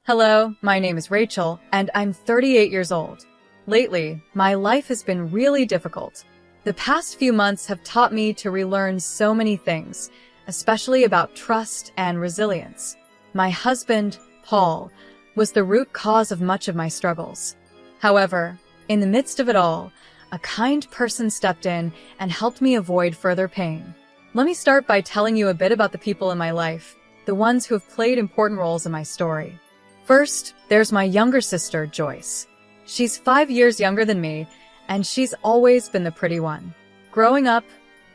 Hello, my name is Rachel, and I'm 38 years old. Lately, my life has been really difficult. The past few months have taught me to relearn so many things, especially about trust and resilience. My husband, Paul, was the root cause of much of my struggles. However, in the midst of it all, a kind person stepped in and helped me avoid further pain. Let me start by telling you a bit about the people in my life, the ones who have played important roles in my story. First, there's my younger sister, Joyce. She's 5 years younger than me, and she's always been the pretty one. Growing up,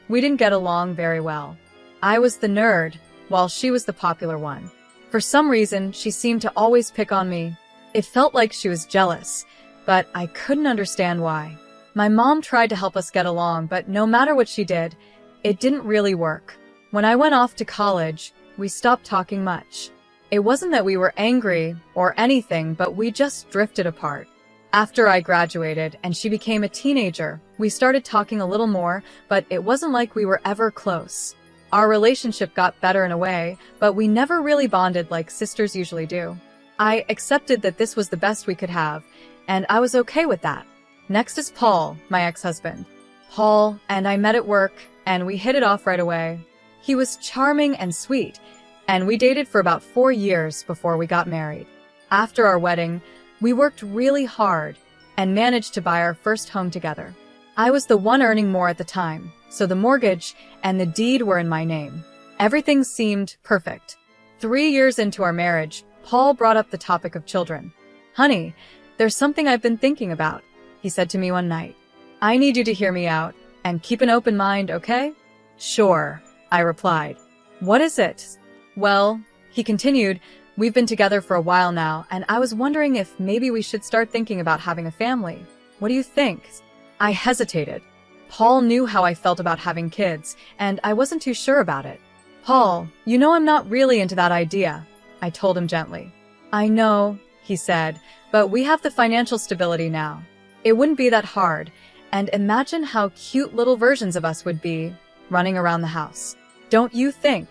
we didn't get along very well. I was the nerd, while she was the popular one. For some reason, she seemed to always pick on me. It felt like she was jealous, but I couldn't understand why. My mom tried to help us get along, but no matter what she did, it didn't really work. When I went off to college, we stopped talking much. It wasn't that we were angry or anything, but we just drifted apart. After I graduated and she became a teenager, we started talking a little more, but it wasn't like we were ever close. Our relationship got better in a way, but we never really bonded like sisters usually do. I accepted that this was the best we could have, and I was okay with that. Next is Paul, my ex-husband. Paul and I met at work, and we hit it off right away. He was charming and sweet, and we dated for about 4 years before we got married. After our wedding, we worked really hard and managed to buy our first home together. I was the one earning more at the time, so the mortgage and the deed were in my name. Everything seemed perfect. 3 years into our marriage, Paul brought up the topic of children. "Honey, there's something I've been thinking about," he said to me one night. "I need you to hear me out and keep an open mind, okay?" "Sure," I replied. "What is it?" "Well," he continued, "we've been together for a while now, and I was wondering if maybe we should start thinking about having a family. What do you think?" I hesitated. Paul knew how I felt about having kids, and I wasn't too sure about it. "Paul, you know I'm not really into that idea," I told him gently. "I know," he said, "but we have the financial stability now. It wouldn't be that hard, and imagine how cute little versions of us would be running around the house. Don't you think?"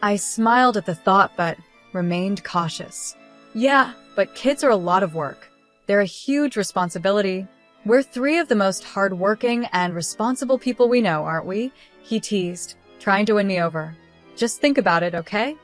I smiled at the thought, but remained cautious. "Yeah, but kids are a lot of work. They're a huge responsibility. We're 3 of the most hardworking and responsible people we know, aren't we?" he teased, trying to win me over. "Just think about it, okay?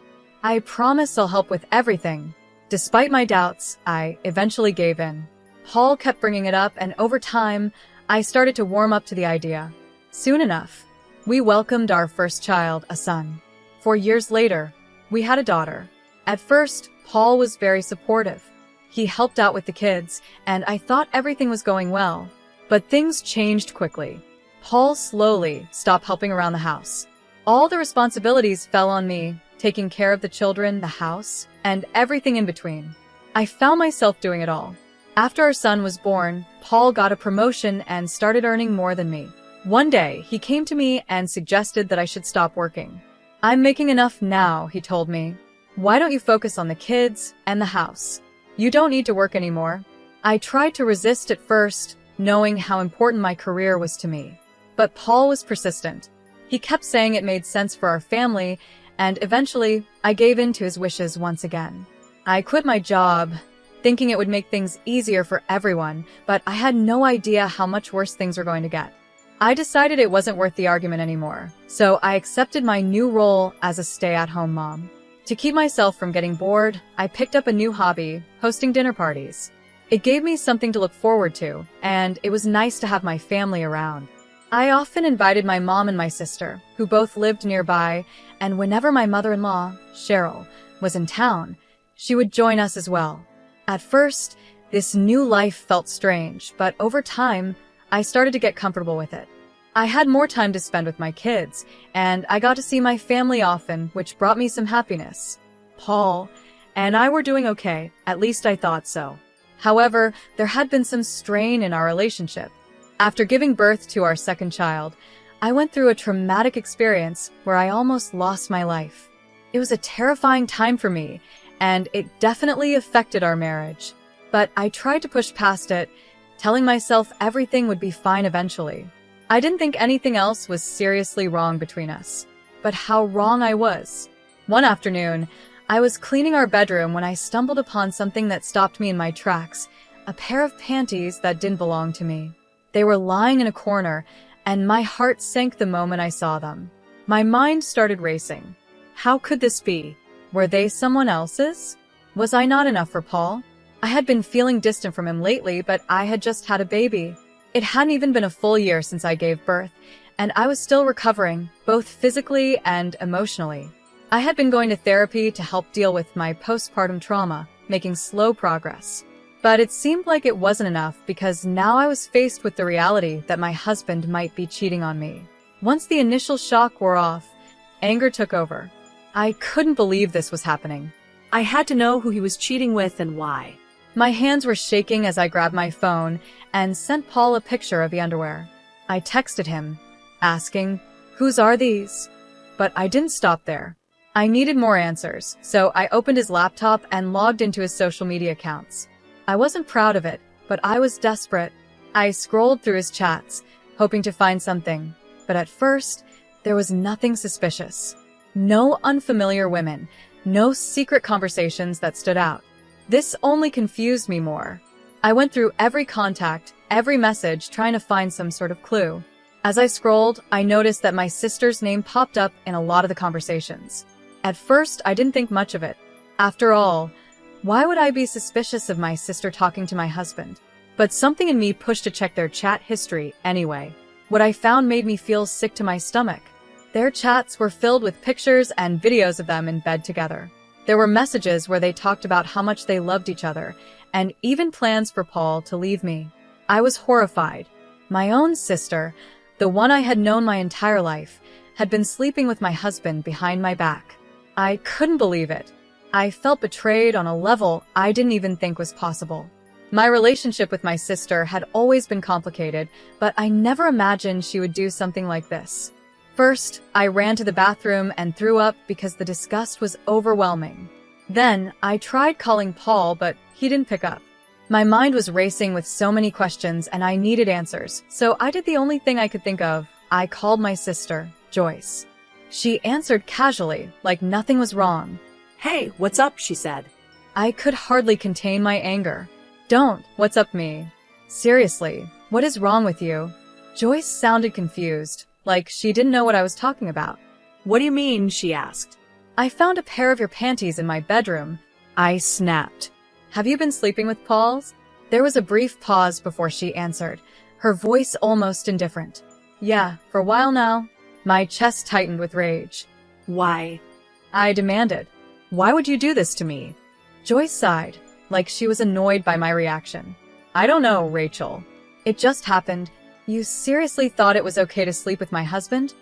I promise I'll help with everything." Despite my doubts, I eventually gave in. Paul kept bringing it up, and over time, I started to warm up to the idea. Soon enough, we welcomed our first child, a son. 4 years later, we had a daughter. At first, Paul was very supportive. He helped out with the kids, and I thought everything was going well. But things changed quickly. Paul slowly stopped helping around the house. All the responsibilities fell on me, taking care of the children, the house, and everything in between. I found myself doing it all. After our son was born, Paul got a promotion and started earning more than me. One day, he came to me and suggested that I should stop working. "I'm making enough now," he told me. "Why don't you focus on the kids and the house? You don't need to work anymore." I tried to resist at first, knowing how important my career was to me. But Paul was persistent. He kept saying it made sense for our family, and eventually, I gave in to his wishes once again. I quit my job, thinking it would make things easier for everyone, but I had no idea how much worse things were going to get. I decided it wasn't worth the argument anymore, so I accepted my new role as a stay-at-home mom. To keep myself from getting bored, I picked up a new hobby, hosting dinner parties. It gave me something to look forward to, and it was nice to have my family around. I often invited my mom and my sister, who both lived nearby, and whenever my mother-in-law, Cheryl, was in town, she would join us as well. At first, this new life felt strange, but over time, I started to get comfortable with it. I had more time to spend with my kids, and I got to see my family often, which brought me some happiness. Paul and I were doing okay, at least I thought so. However, there had been some strain in our relationship. After giving birth to our second child, I went through a traumatic experience where I almost lost my life. It was a terrifying time for me, and it definitely affected our marriage. But I tried to push past it, telling myself everything would be fine eventually. I didn't think anything else was seriously wrong between us. But how wrong I was. One afternoon, I was cleaning our bedroom when I stumbled upon something that stopped me in my tracks, a pair of panties that didn't belong to me. They were lying in a corner, and my heart sank the moment I saw them. My mind started racing. How could this be? Were they someone else's? Was I not enough for Paul? I had been feeling distant from him lately, but I had just had a baby. It hadn't even been a full year since I gave birth, and I was still recovering, both physically and emotionally. I had been going to therapy to help deal with my postpartum trauma, making slow progress. But it seemed like it wasn't enough because now I was faced with the reality that my husband might be cheating on me. Once the initial shock wore off, anger took over. I couldn't believe this was happening. I had to know who he was cheating with and why. My hands were shaking as I grabbed my phone and sent Paul a picture of the underwear. I texted him, asking, "Whose are these?" But I didn't stop there. I needed more answers, so I opened his laptop and logged into his social media accounts. I wasn't proud of it, but I was desperate. I scrolled through his chats, hoping to find something, but at first, there was nothing suspicious. No unfamiliar women, no secret conversations that stood out. This only confused me more. I went through every contact, every message, trying to find some sort of clue. As I scrolled, I noticed that my sister's name popped up in a lot of the conversations. At first, I didn't think much of it. After all, why would I be suspicious of my sister talking to my husband? But something in me pushed to check their chat history anyway. What I found made me feel sick to my stomach. Their chats were filled with pictures and videos of them in bed together. There were messages where they talked about how much they loved each other, and even plans for Paul to leave me. I was horrified. My own sister, the one I had known my entire life, had been sleeping with my husband behind my back. I couldn't believe it. I felt betrayed on a level I didn't even think was possible. My relationship with my sister had always been complicated, but I never imagined she would do something like this. First, I ran to the bathroom and threw up because the disgust was overwhelming. Then, I tried calling Paul, but he didn't pick up. My mind was racing with so many questions and I needed answers, so I did the only thing I could think of. I called my sister, Joyce. She answered casually, like nothing was wrong. "Hey, what's up?" she said. I could hardly contain my anger. "Don't, what's up me? Seriously, what is wrong with you?" Joyce sounded confused, like she didn't know what I was talking about. "What do you mean?" she asked. "I found a pair of your panties in my bedroom." I snapped. "Have you been sleeping with Paul's?" There was a brief pause before she answered, her voice almost indifferent. "Yeah, for a while now." My chest tightened with rage. "Why?" I demanded. "Why would you do this to me?" Joyce sighed, like she was annoyed by my reaction. "I don't know, Rachel. It just happened. You seriously thought it was okay to sleep with my husband?"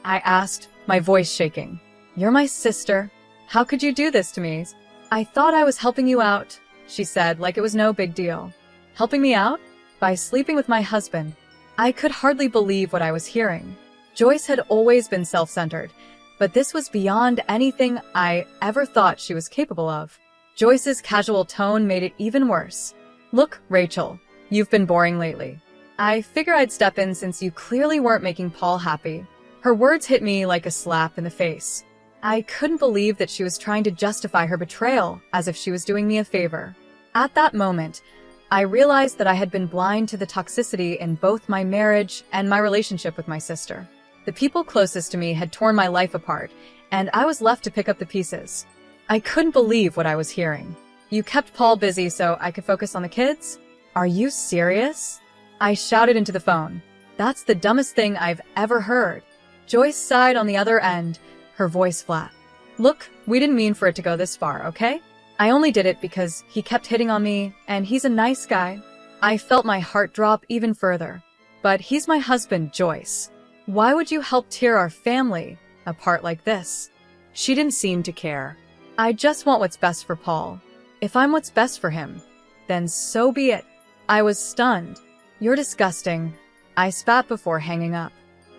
I asked, my voice shaking. "You're my sister. How could you do this to me?" "I thought I was helping you out," she said, like it was no big deal. Helping me out? By sleeping with my husband? I could hardly believe what I was hearing. Joyce had always been self-centered, but this was beyond anything I ever thought she was capable of. Joyce's casual tone made it even worse. "Look, Rachel, you've been boring lately. I figure I'd step in since you clearly weren't making Paul happy." Her words hit me like a slap in the face. I couldn't believe that she was trying to justify her betrayal as if she was doing me a favor. At that moment, I realized that I had been blind to the toxicity in both my marriage and my relationship with my sister. The people closest to me had torn my life apart, and I was left to pick up the pieces. I couldn't believe what I was hearing. "You kept Paul busy so I could focus on the kids? Are you serious?" I shouted into the phone. "That's the dumbest thing I've ever heard." Joyce sighed on the other end, her voice flat. "Look, we didn't mean for it to go this far, okay? I only did it because he kept hitting on me, and he's a nice guy." I felt my heart drop even further. "But he's my husband, Joyce. Why would you help tear our family apart like this?" She didn't seem to care. "I just want what's best for Paul. If I'm what's best for him, then so be it." I was stunned. "You're disgusting," I spat before hanging up.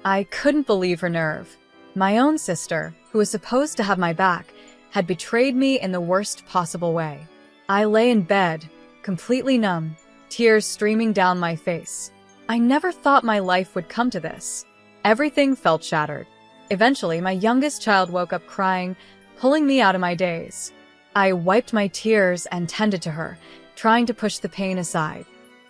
I couldn't believe her nerve. My own sister, who was supposed to have my back, had betrayed me in the worst possible way. I lay in bed, completely numb, tears streaming down my face. I never thought my life would come to this. Everything felt shattered. Eventually, my youngest child woke up crying, pulling me out of my daze. I wiped my tears and tended to her, trying to push the pain aside.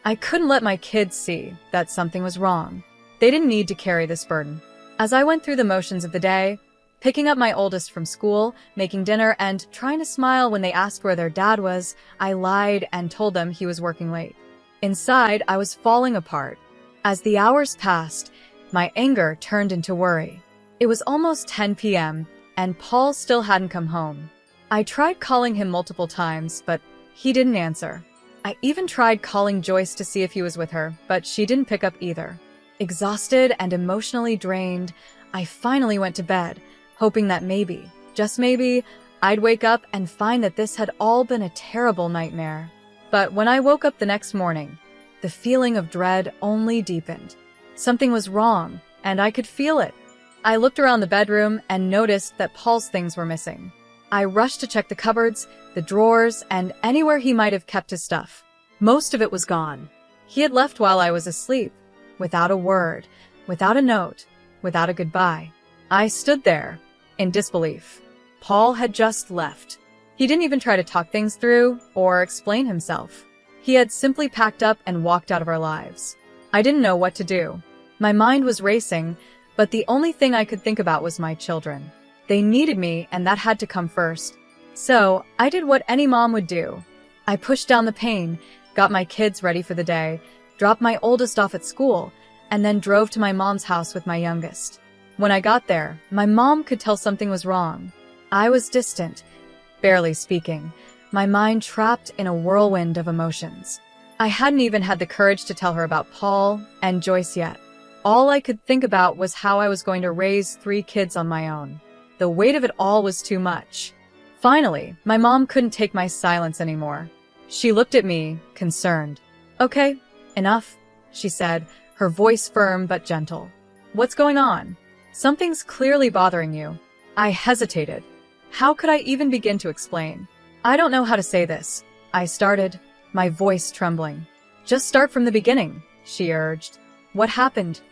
I couldn't let my kids see that something was wrong. They didn't need to carry this burden. As I went through the motions of the day, picking up my oldest from school, making dinner, and trying to smile when they asked where their dad was, I lied and told them he was working late. Inside, I was falling apart. As the hours passed, my anger turned into worry. It was almost 10 p.m., and Paul still hadn't come home. I tried calling him multiple times, but he didn't answer. I even tried calling Joyce to see if he was with her, but she didn't pick up either. Exhausted and emotionally drained, I finally went to bed, hoping that maybe, just maybe, I'd wake up and find that this had all been a terrible nightmare. But when I woke up the next morning, the feeling of dread only deepened. Something was wrong, and I could feel it. I looked around the bedroom and noticed that Paul's things were missing. I rushed to check the cupboards, the drawers, and anywhere he might have kept his stuff. Most of it was gone. He had left while I was asleep, without a word, without a note, without a goodbye. I stood there, in disbelief. Paul had just left. He didn't even try to talk things through or explain himself. He had simply packed up and walked out of our lives. I didn't know what to do. My mind was racing, but the only thing I could think about was my children. They needed me, and that had to come first. So, I did what any mom would do. I pushed down the pain, got my kids ready for the day, dropped my oldest off at school, and then drove to my mom's house with my youngest. When I got there, my mom could tell something was wrong. I was distant, barely speaking, my mind trapped in a whirlwind of emotions. I hadn't even had the courage to tell her about Paul and Joyce yet. All I could think about was how I was going to raise 3 kids on my own. The weight of it all was too much. Finally, my mom couldn't take my silence anymore. She looked at me, concerned. "Okay, enough," she said, her voice firm but gentle. "What's going on? Something's clearly bothering you." I hesitated. How could I even begin to explain? "I don't know how to say this," I started, my voice trembling. "Just start from the beginning," she urged. "What happened?"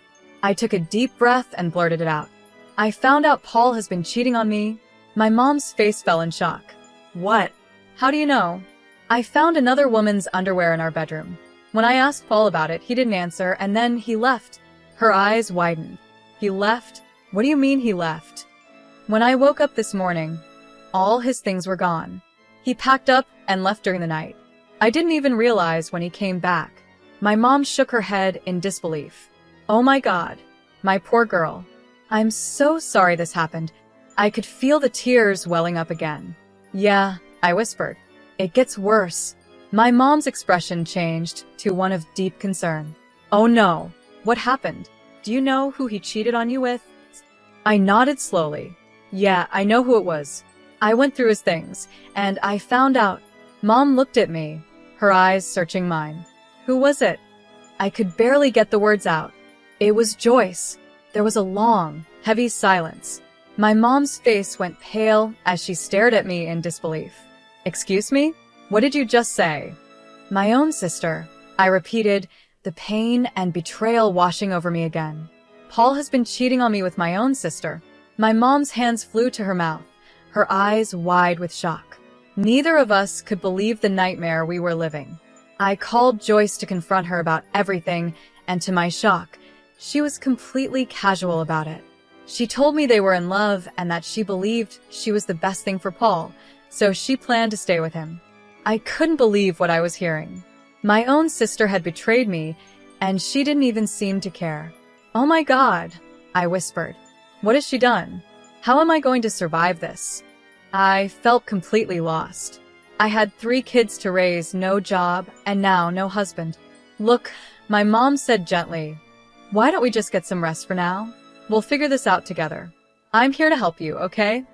I took a deep breath and blurted it out. "I found out Paul has been cheating on me." My mom's face fell in shock. "What? How do you know?" "I found another woman's underwear in our bedroom. When I asked Paul about it, he didn't answer, and then he left." Her eyes widened. "He left? What do you mean he left?" "When I woke up this morning, all his things were gone. He packed up and left during the night. I didn't even realize when he came back." My mom shook her head in disbelief. "Oh my God, my poor girl. I'm so sorry this happened." I could feel the tears welling up again. "Yeah," I whispered. "It gets worse." My mom's expression changed to one of deep concern. "Oh no, what happened? Do you know who he cheated on you with?" I nodded slowly. "Yeah, I know who it was. I went through his things, and I found out." Mom looked at me, her eyes searching mine. "Who was it?" I could barely get the words out. "It was Joyce." There was a long, heavy silence. My mom's face went pale as she stared at me in disbelief. "Excuse me? What did you just say?" "My own sister," I repeated, the pain and betrayal washing over me again. "Paul has been cheating on me with my own sister." My mom's hands flew to her mouth, her eyes wide with shock. Neither of us could believe the nightmare we were living. I called Joyce to confront her about everything, and to my shock, she was completely casual about it. She told me they were in love and that she believed she was the best thing for Paul, so she planned to stay with him. I couldn't believe what I was hearing. My own sister had betrayed me, and she didn't even seem to care. "Oh my God," I whispered. "What has she done? How am I going to survive this?" I felt completely lost. I had 3 kids to raise, no job, and now no husband. "Look," my mom said gently, "why don't we just get some rest for now? We'll figure this out together. I'm here to help you, okay?"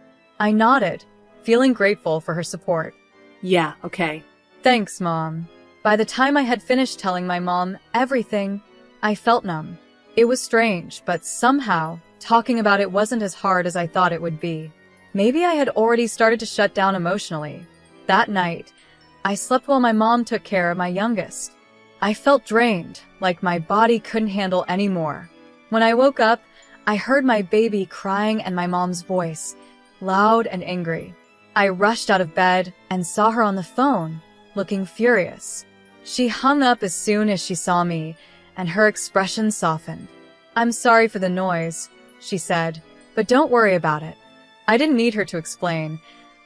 I nodded, feeling grateful for her support. Yeah, okay. "Thanks, Mom." By the time I had finished telling my mom everything, I felt numb. It was strange, but somehow, talking about it wasn't as hard as I thought it would be. Maybe I had already started to shut down emotionally. That night, I slept while my mom took care of my youngest. I felt drained, like my body couldn't handle any more. When I woke up, I heard my baby crying and my mom's voice, loud and angry. I rushed out of bed and saw her on the phone, looking furious. She hung up as soon as she saw me, and her expression softened. "I'm sorry for the noise," she said, "but don't worry about it." I didn't need her to explain.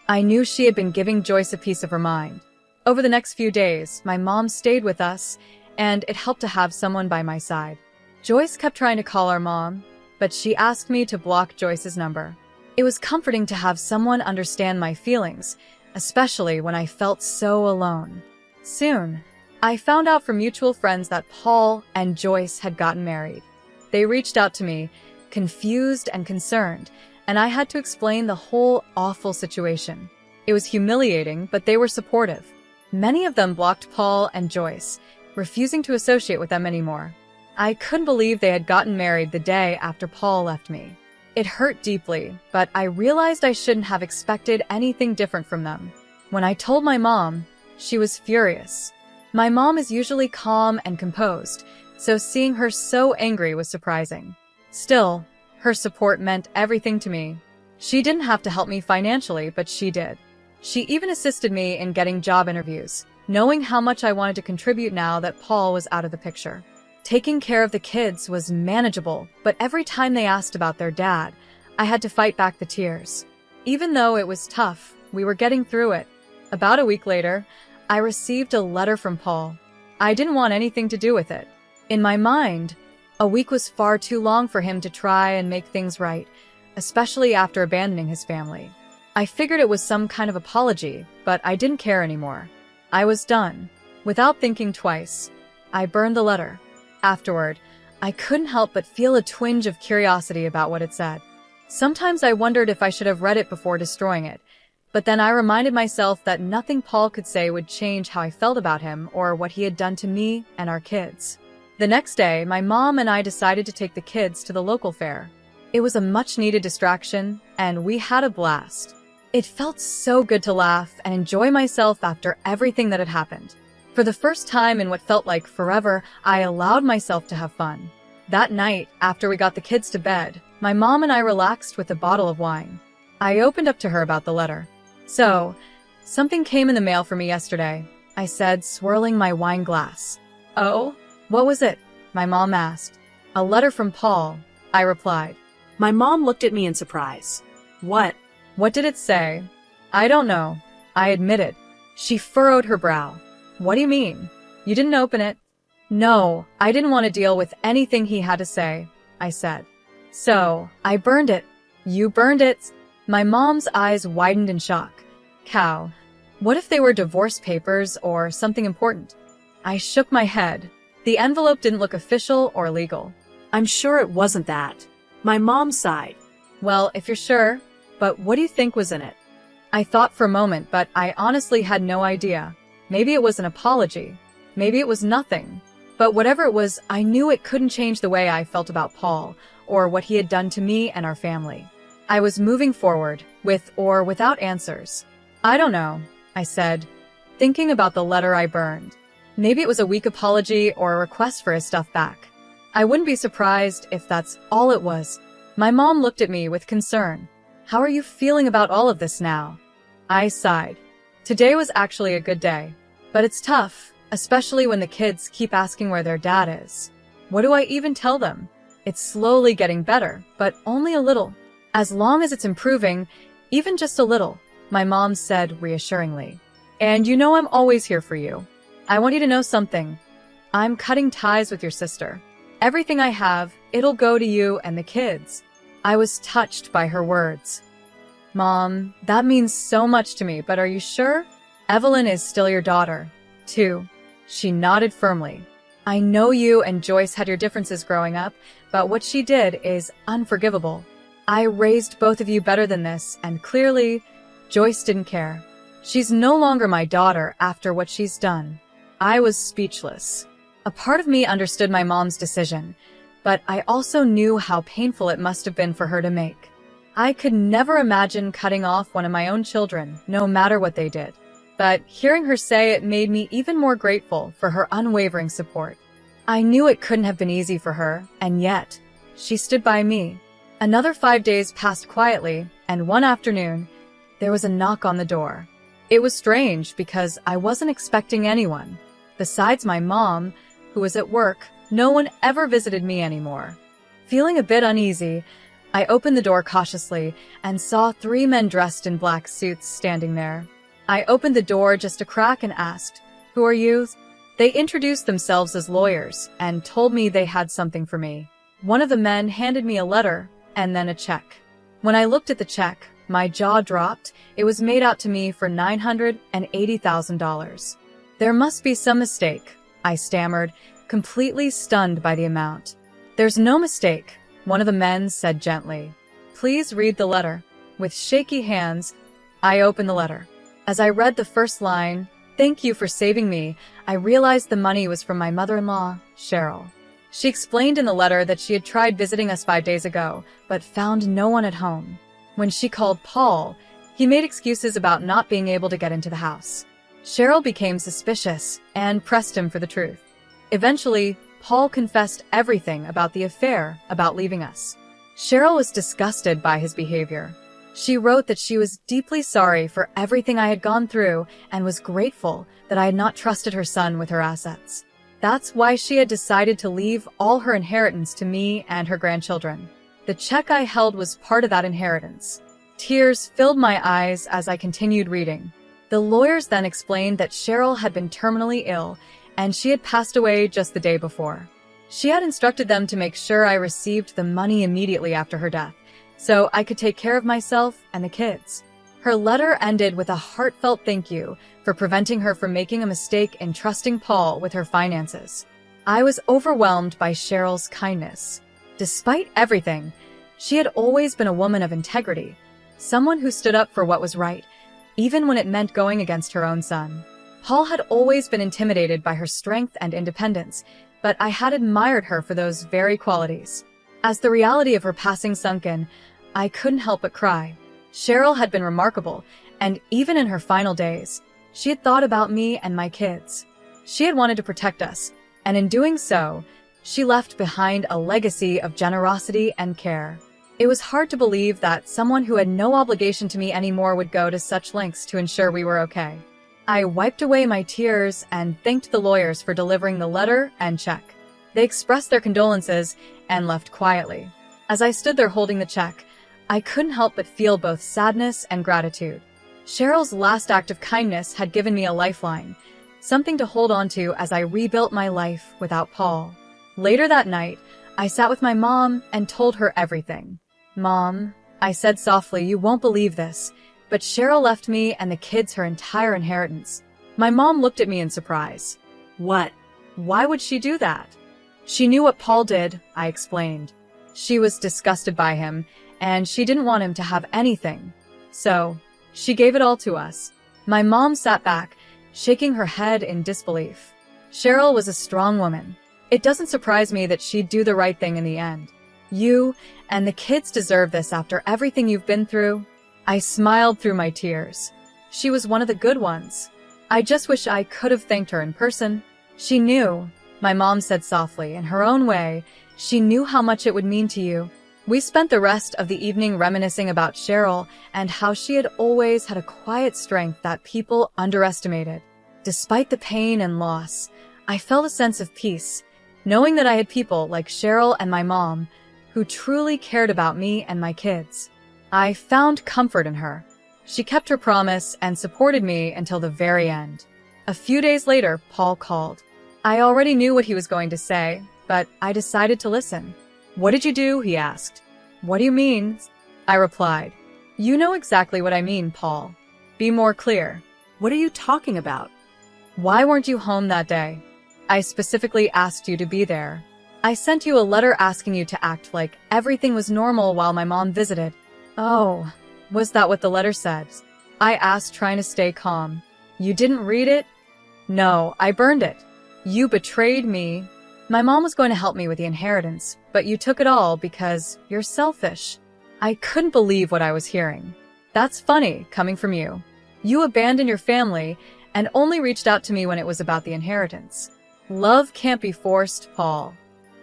I knew she had been giving Joyce a piece of her mind. Over the next few days, my mom stayed with us, and it helped to have someone by my side. Joyce kept trying to call our mom, but she asked me to block Joyce's number. It was comforting to have someone understand my feelings, especially when I felt so alone. Soon, I found out from mutual friends that Paul and Joyce had gotten married. They reached out to me, confused and concerned, and I had to explain the whole awful situation. It was humiliating, but they were supportive. Many of them blocked Paul and Joyce, refusing to associate with them anymore. I couldn't believe they had gotten married the day after Paul left me. It hurt deeply, but I realized I shouldn't have expected anything different from them. When I told my mom, she was furious. My mom is usually calm and composed, so seeing her so angry was surprising. Still, her support meant everything to me. She didn't have to help me financially, but she did. She even assisted me in getting job interviews, knowing how much I wanted to contribute now that Paul was out of the picture. Taking care of the kids was manageable, but every time they asked about their dad, I had to fight back the tears. Even though it was tough, we were getting through it. About a week later, I received a letter from Paul. I didn't want anything to do with it. In my mind, a week was far too long for him to try and make things right, especially after abandoning his family. I figured it was some kind of apology, but I didn't care anymore. I was done. Without thinking twice, I burned the letter. Afterward, I couldn't help but feel a twinge of curiosity about what it said. Sometimes I wondered if I should have read it before destroying it, but then I reminded myself that nothing Paul could say would change how I felt about him or what he had done to me and our kids. The next day, my mom and I decided to take the kids to the local fair. It was a much-needed distraction, and we had a blast. It felt so good to laugh and enjoy myself after everything that had happened. For the first time in what felt like forever, I allowed myself to have fun. That night, after we got the kids to bed, my mom and I relaxed with a bottle of wine. I opened up to her about the letter. "So, something came in the mail for me yesterday," I said, swirling my wine glass. "Oh? What was it?" my mom asked. "A letter from Paul," I replied. My mom looked at me in surprise. "What?" "What did it say?" "I don't know," I admitted. She furrowed her brow. "What do you mean? You didn't open it?" "No, I didn't want to deal with anything he had to say," I said. "So, I burned it." "You burned it?" My mom's eyes widened in shock. "Cow. What if they were divorce papers or something important?" I shook my head. The envelope didn't look official or legal. "I'm sure it wasn't that." My mom sighed. "Well, if you're sure, but what do you think was in it?" I thought for a moment, but I honestly had no idea. Maybe it was an apology. Maybe it was nothing. But whatever it was, I knew it couldn't change the way I felt about Paul or what he had done to me and our family. I was moving forward, with or without answers. "I don't know," I said, thinking about the letter I burned. Maybe it was a weak apology or a request for his stuff back. I wouldn't be surprised if that's all it was. My mom looked at me with concern. "How are you feeling about all of this now?" I sighed. Today was actually a good day. But it's tough, especially when the kids keep asking where their dad is. What do I even tell them? It's slowly getting better, but only a little. As long as it's improving, even just a little, my mom said reassuringly. "And you know I'm always here for you. I want you to know something. I'm cutting ties with your sister. Everything I have, it'll go to you and the kids." I was touched by her words. "Mom, that means so much to me, but are you sure? Evelyn is still your daughter, too." She nodded firmly. "I know you and Joyce had your differences growing up, but what she did is unforgivable. I raised both of you better than this, and clearly, Joyce didn't care. She's no longer my daughter after what she's done." I was speechless. A part of me understood my mom's decision, but I also knew how painful it must have been for her to make. I could never imagine cutting off one of my own children, no matter what they did. But hearing her say it made me even more grateful for her unwavering support. I knew it couldn't have been easy for her, and yet, she stood by me. Another 5 days passed quietly, and one afternoon, there was a knock on the door. It was strange because I wasn't expecting anyone. Besides my mom, who was at work, no one ever visited me anymore. Feeling a bit uneasy, I opened the door cautiously and saw 3 men dressed in black suits standing there. I opened the door just a crack and asked, "Who are you?" They introduced themselves as lawyers and told me they had something for me. One of the men handed me a letter and then a check. When I looked at the check, my jaw dropped. It was made out to me for $980,000. "There must be some mistake," I stammered, completely stunned by the amount. "There's no mistake," one of the men said gently. "Please read the letter." With shaky hands, I opened the letter. As I read the first line, "Thank you for saving me," I realized the money was from my mother-in-law, Cheryl. She explained in the letter that she had tried visiting us 5 days ago, but found no one at home. When she called Paul, he made excuses about not being able to get into the house. Cheryl became suspicious and pressed him for the truth. Eventually, Paul confessed everything about the affair, about leaving us. Cheryl was disgusted by his behavior. She wrote that she was deeply sorry for everything I had gone through and was grateful that I had not trusted her son with her assets. That's why she had decided to leave all her inheritance to me and her grandchildren. The check I held was part of that inheritance. Tears filled my eyes as I continued reading. The lawyers then explained that Cheryl had been terminally ill and she had passed away just the day before. She had instructed them to make sure I received the money immediately after her death, so I could take care of myself and the kids. Her letter ended with a heartfelt thank you for preventing her from making a mistake in trusting Paul with her finances. I was overwhelmed by Cheryl's kindness. Despite everything, she had always been a woman of integrity, someone who stood up for what was right, even when it meant going against her own son. Paul had always been intimidated by her strength and independence, but I had admired her for those very qualities. As the reality of her passing sunk in, I couldn't help but cry. Cheryl had been remarkable, and even in her final days, she had thought about me and my kids. She had wanted to protect us, and in doing so, she left behind a legacy of generosity and care. It was hard to believe that someone who had no obligation to me anymore would go to such lengths to ensure we were okay. I wiped away my tears and thanked the lawyers for delivering the letter and check. They expressed their condolences and left quietly. As I stood there holding the check, I couldn't help but feel both sadness and gratitude. Cheryl's last act of kindness had given me a lifeline, something to hold on to as I rebuilt my life without Paul. Later that night, I sat with my mom and told her everything. "Mom," I said softly, "you won't believe this, but Cheryl left me and the kids her entire inheritance." My mom looked at me in surprise. What? "Why would she do that?" "She knew what Paul did," I explained. "She was disgusted by him, and she didn't want him to have anything. So, she gave it all to us." My mom sat back, shaking her head in disbelief. Cheryl was a strong woman. It doesn't surprise me that she'd do the right thing in the end. You and the kids deserve this after everything you've been through. I smiled through my tears. She was one of the good ones. I just wish I could have thanked her in person. "She knew," my mom said softly, in her own way, "she knew how much it would mean to you." We spent the rest of the evening reminiscing about Cheryl and how she had always had a quiet strength that people underestimated. Despite the pain and loss, I felt a sense of peace, knowing that I had people like Cheryl and my mom who truly cared about me and my kids. I found comfort in her. She kept her promise and supported me until the very end. A few days later, Paul called. I already knew what he was going to say, but I decided to listen. "What did you do?" he asked. "What do you mean?" I replied. "You know exactly what I mean, Paul. Be more clear." What are you talking about? "Why weren't you home that day? I specifically asked you to be there. I sent you a letter asking you to act like everything was normal while my mom visited." "Oh, was that what the letter said?" I asked, trying to stay calm. "You didn't read it?" "No, I burned it. You betrayed me. My mom was going to help me with the inheritance, but you took it all because you're selfish." I couldn't believe what I was hearing. "That's funny, coming from you. You abandoned your family and only reached out to me when it was about the inheritance. Love can't be forced, Paul.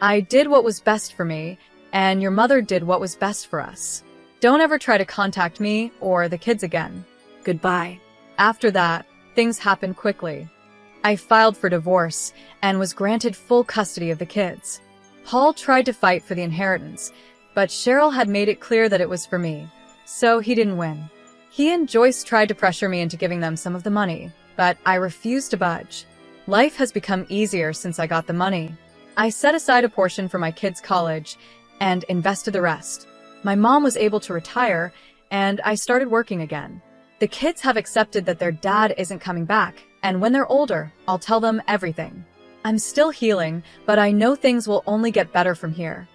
I did what was best for me, and your mother did what was best for us. Don't ever try to contact me or the kids again." Goodbye. After that, things happened quickly. I filed for divorce and was granted full custody of the kids. Paul tried to fight for the inheritance, but Cheryl had made it clear that it was for me, so he didn't win. He and Joyce tried to pressure me into giving them some of the money, but I refused to budge. Life has become easier since I got the money. I set aside a portion for my kids' college and invested the rest. My mom was able to retire, and I started working again. The kids have accepted that their dad isn't coming back, and when they're older, I'll tell them everything. I'm still healing, but I know things will only get better from here.